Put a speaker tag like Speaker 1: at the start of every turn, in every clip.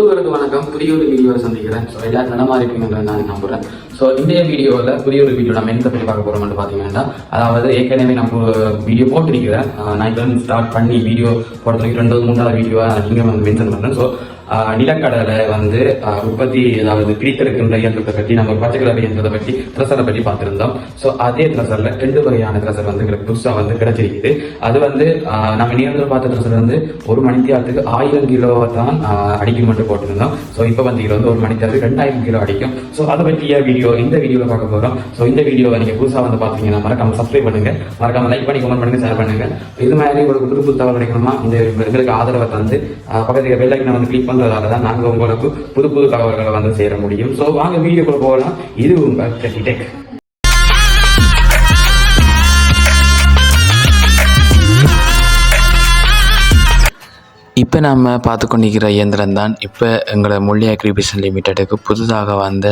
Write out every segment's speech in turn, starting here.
Speaker 1: உறவுகளுக்கு வணக்கம். புதிய ஒரு வீடியோவை சந்திக்கிறேன். ஸோ எல்லாரும் நடமா இருப்பீங்கன்னு நான் நம்புறேன். ஸோ இந்த வீடியோவில் புதிய ஒரு வீடியோ நம்ம எந்த பற்றி பார்க்க போகிறோம்னு பார்த்தீங்கன்னா, அதாவது ஏற்கனவே நம்ம வீடியோ போட்டிருக்கிறேன். நான் இப்போ ஸ்டார்ட் பண்ணி வீடியோ போடுறதுக்கு 2-3 வீடியோவை நீங்கள் வந்து மென்ஷன் பண்ணுறேன். ஸோ நிலக்கடலை வந்து உற்பத்தி, அதாவது பிரித்தெடுக்கின்ற இயந்திரத்தை பற்றி, நம்ம பச்சை கலர் இயந்திரத்தை பற்றி, த்ரெஷரை பற்றி பார்த்துருந்தோம். ஸோ அதே த்ரெஷரில் 2 வகையான த்ரெஷர் வந்து எங்களுக்கு புதுசாக வந்து கிடைச்சிருக்குது. அது வந்து நம்ம நிரந்தரம் பார்த்த த்ரெஷர் வந்து ஒரு மணித்தியாலத்துக்கு 1000 கிலோ தான் அடிக்கும் மட்டும் போட்டிருந்தோம். ஸோ இப்போ வந்து இது வந்து ஒரு மணித்தியாலத்துக்கு 2000 கிலோ அடிக்கும். ஸோ அதை பற்றிய வீடியோ இந்த வீடியோவில் பார்க்க போகிறோம். ஸோ இந்த வீடியோவை நீங்கள் புதுசாக வந்து பார்த்தீங்கன்னா மறக்காம சப்ஸ்கிரைப் பண்ணுங்க, மறக்காம லைக் பண்ணி கமெண்ட் பண்ணுங்க, ஷேர் பண்ணுங்க. இது மாதிரி ஒரு புது புது தகவல் கிடைக்கணுமா இந்த எங்களுக்கு ஆதரவை தந்து பக்கத்துக்கு பெல் ஐக்கனை வந்து கிளிக் பண்ணுறதால தான் நாங்கள் உங்களுக்கு புது புது தகவல்களை வந்து சேர முடியும். ஸோ வாங்க வீடியோக்குள்ள போகலாம். இது உங்கள் டெக்.
Speaker 2: இப்போ நம்ம பார்த்து கொண்டிருக்கிற இயந்திரம் தான் இப்போ எங்களை முள்ளி அக்ரிபிஷன் லிமிட்டெடுக்கு புதுதாக வந்த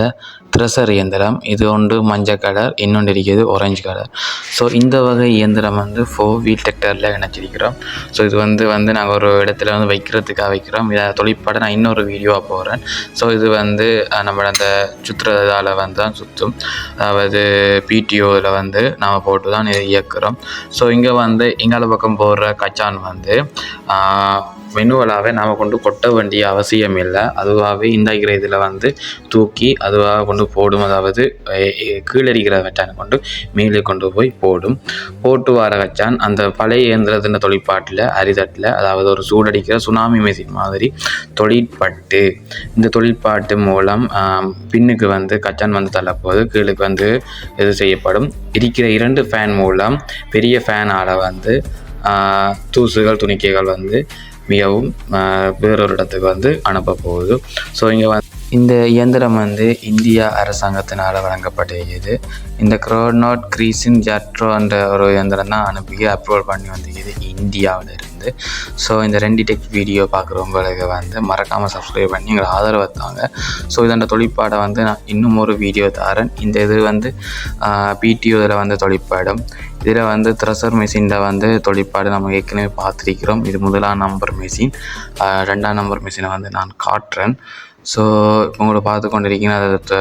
Speaker 2: த்ரெஷர் இயந்திரம். இது ஒன்று மஞ்சள் கலர், இன்னொன்று இருக்கிறது ஆரஞ்சு கலர். ஸோ இந்த வகை இயந்திரம் வந்து 4 வீல் டிராக்டரில் இணைச்சிருக்கிறோம். ஸோ இது வந்து நாங்கள் ஒரு இடத்துல வந்து வைக்கிறதுக்காக வைக்கிறோம். இதை தொழிற்பாடு நான் இன்னொரு வீடியோவாக போகிறேன். ஸோ இது வந்து நம்ம அந்த சுற்றுறதால் வந்து தான் சுற்றும், அதாவது பிடிஓவில் வந்து நாம் போட்டு தான் இதை இயக்குறோம். ஸோ இங்கே வந்து எங்கால பக்கம் போடுற கச்சான் வந்து மெனுவலாகவே நாம் கொண்டு கொட்ட வேண்டிய அவசியம் இல்லை. அதுவாகவே இந்த இதில் வந்து தூக்கி அதுவாக கொண்டு போடும். அதாவது கீழடிக்கிற வச்சான் கொண்டு மேலே கொண்டு போய் போட்டு வர வச்சான் அந்த பழைய இயந்திரத்தின் தொழிற்பாட்டில் அரிதட்டில், அதாவது ஒரு சூடடிக்கிற சுனாமி மெஷின் மாதிரி தொழிற்பட்டு, இந்த தொழிற்பாட்டு மூலம் பின்னுக்கு வந்து கச்சான் வந்து தள்ளப்போது கீழுக்கு வந்து இது செய்யப்படும். இருக்கிற 2 ஃபேன் மூலம் பெரிய ஃபேனால் வந்து தூசுகள் துணிக்கைகள் வந்து மிகவும் வேறொரு இடத்துக்கு வந்து அனுப்ப போகுது. ஸோ இங்கே இந்த இயந்திரம் வந்து இந்தியா அரசாங்கத்தினால் வழங்கப்பட்டிருக்குது. இந்த க்ரோனாட் கிரீசின் ஜாட்ரோ என்ற ஒரு இயந்திரம் தான் அனுப்பி அப்ரூவல் பண்ணி வந்திருக்குது இந்தியாவில் இருந்து. ஸோ இந்த 2 டெக் வீடியோ பார்க்குறவங்களுக்கு வந்து மறக்காமல் சப்ஸ்கிரைப் பண்ணி எங்களை ஆதரவு தாங்க. ஸோ இதோட தொழிற்பாடை வந்து நான் இன்னும் ஒரு வீடியோ தரேன். இந்த இது வந்து பிடிஓ இதில் வந்து தொழிற்பாடும். இதில் வந்து த்ரெஷர் மெஷினில் வந்து தொழிற்பாடு நம்ம ஏற்கனவே பார்த்துருக்கிறோம். இது 1ஆம் நம்பர் மெஷின். 2ஆம் நம்பர் மெஷினை வந்து நான் காட்டுறேன். ஸோ இப்போ உங்களை பார்த்து கொண்டிருக்கீங்கன்னா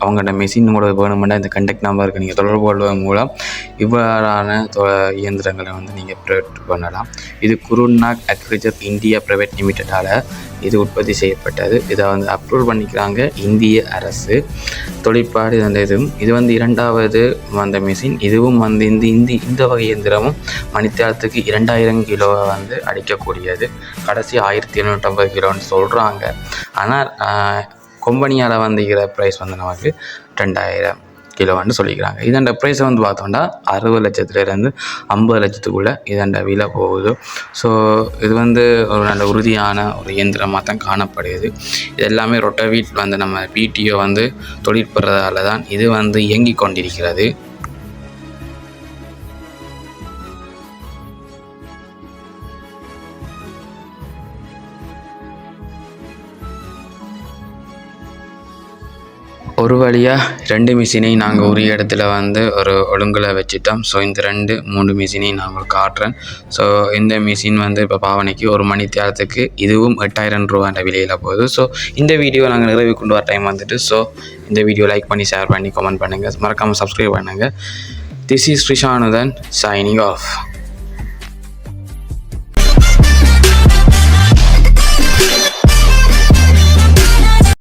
Speaker 2: அவங்களோட மெஷின் உங்களுக்கு வேணுமெண்டா இந்த கண்டெக்ட் நம்பருக்கு நீங்கள் தொடர்பு கொள்வதன் மூலம் இவ்வாறான இயந்திரங்களை வந்து நீங்கள் ப்ரைவேட் பண்ணலாம். இது குருநாக் அக்ரிகல்ச்சர் இந்தியா பிரைவேட் லிமிட்டடால் இது உற்பத்தி செய்யப்பட்டது. இதை வந்து அப்ரூவல் பண்ணிக்கிறாங்க இந்திய அரசு. தொழிற்பாடு இது வந்து 2வது வந்த மெஷின். இதுவும் வந்து இந்த வகை இயந்திரமும் மணித்தியாலத்துக்கு 2000 கிலோவை வந்து அடிக்கக்கூடியது. கடைசி 1750 கிலோன்னு சொல்கிறாங்க. ஆனால் கம்பெனியால் வந்துக்கிற ப்ரைஸ் வந்து நமக்கு 2000 கிலோவான்னு சொல்லிக்கிறாங்க. இதோட ப்ரைஸை வந்து பார்த்தோம்னா 60 லட்சத்துலேருந்து 50 லட்சத்துக்குள்ளே இதோட விலை போகுது. ஸோ இது வந்து ஒரு நல்ல உறுதியான ஒரு இயந்திரமாக தான் காணப்படுது. இது எல்லாமே ரொட்டவீட் வந்து நம்ம பிடிஓ வந்து தொழிற்படுறதால தான் இது வந்து இயங்கி கொண்டிருக்கிறது. ஒரு வழியாக 2 மிஷினை நாங்கள் ஒரு இடத்துல வந்து ஒரு ஒழுங்கில் வச்சுட்டோம். ஸோ இந்த 2-3 மிஷினையும் நாங்கள் காட்டுறேன். ஸோ இந்த மிஷின் வந்து இப்போ பாவனைக்கு ஒரு மணித்தியாலத்துக்கு இதுவும் 8000 ரூபான்ற விலையில் போகுது. ஸோ இந்த வீடியோ நாங்கள் நிறைவு கொண்டு வர டைம் வந்துட்டு. ஸோ இந்த வீடியோ லைக் பண்ணி ஷேர் பண்ணி கமெண்ட் பண்ணுங்கள், மறக்காமல் சப்ஸ்கிரைப் பண்ணுங்கள். This is Srishanuthan signing of.